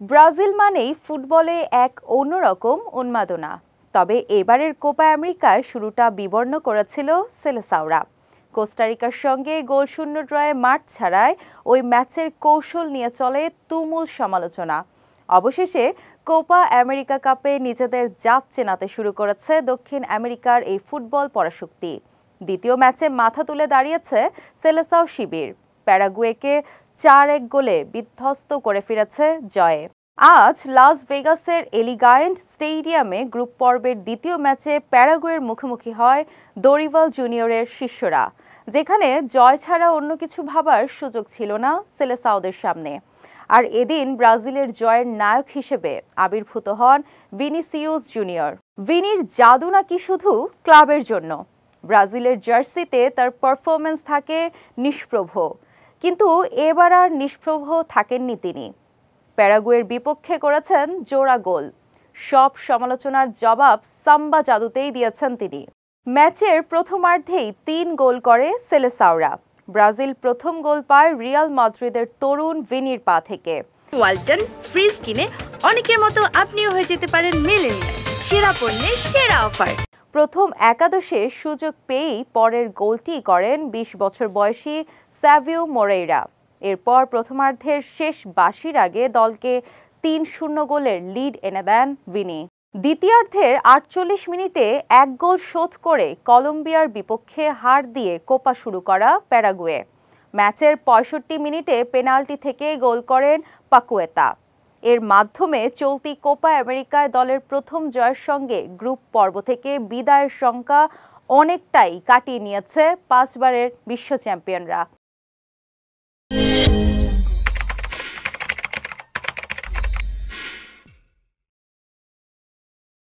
Brazil মানেই ফুটবলে এক অন্যরকম উন্মাদনা। তবে এবারের কোপা আমেরিকায় শুরুটা বিবর্ণ করেছিল সেলেসাওরা। কোস্টারিকার সঙ্গে গোলশূন্য ড্রয়ে মাঠ ছাড়ায় ওই ম্যাচের কৌশল নিয়ে চলে তুমুল সমালোচনা। অবশেষে কোপা আমেরিকা কাপে নিজেদের জাত চেনাতে শুরু করেছে দক্ষিণ আমেরিকার এই ফুটবল পরাশক্তি। দ্বিতীয় ম্যাচে মাথা তুলে দাঁড়িয়েছে সেলেসাও শিবির। প্যারাগুয়েকে 4-1 গোলে বিধ্বস্ত করে ফিরেছে জয়ে। আজ লাস ভেগাসের এলিগায়েন্ট স্টেডিয়ামে গ্রুপ পর্বের দ্বিতীয় ম্যাচে প্যারাগুয়ের মুখোমুখি হয় দরিভাল জুনিয়রের শিষ্যরা, যেখানে জয় ছাড়া অন্য কিছু ভাবার সুযোগ ছিল না সেলেসাওদের সামনে। আর এদিন ব্রাজিলের জয়ের নায়ক হিসেবে আবির্ভূত হন ভিনিসিউস জুনিয়র। ভিনির জাদু নাকি শুধু ক্লাবের জন্য? ব্রাজিলের জার্সিতে তার পারফরমেন্স থাকে নিষ্প্রভ, কিন্তু এবার আর নিষ্প্রভ থাকেননি তিনি। প্যারাগুয়ের বিপক্ষে করেছেন জোড়া গোল। সব সমালোচনার জবাব সাম্বা জাদুতেই দিয়েছেন তিনি। ম্যাচের প্রথমার্ধেই 3 গোল করে সেলেসাওরা। ব্রাজিল প্রথম গোল পায় রিয়াল মাদ্রিদের তরুণ ভিনির পা থেকে। ওয়ালটন ফ্রিজ কিনে অনেকের মতো আপনিও হয়ে যেতে পারেন মিলেনিয়াল। সেরা পণ্যের সেরা অফার। প্রথম একাদশে সুযোগ পেয়েই পরের গোলটি করেন 20 বছর বয়সী স্যাভিও মোরেইরা। এরপর প্রথমার্ধের শেষ বাঁশির আগে দলকে 3-0 গোলের লিড এনে দেন ভিনি। দ্বিতীয়ার্ধের 48 মিনিটে 1 গোল শোধ করে কলম্বিয়ার বিপক্ষে হার দিয়ে কোপা শুরু করা প্যারাগুয়ে। ম্যাচের 65 মিনিটে পেনাল্টি থেকে গোল করেন পাকুয়েতা। এর মাধ্যমে চলতি কোপা আমেরিকায় দলের প্রথম জয়ের সঙ্গে গ্রুপ পর্ব থেকে বিদায়ের শঙ্কা অনেকটাই কাটিয়ে নিয়েছে 5 বারের বিশ্ব চ্যাম্পিয়নরা।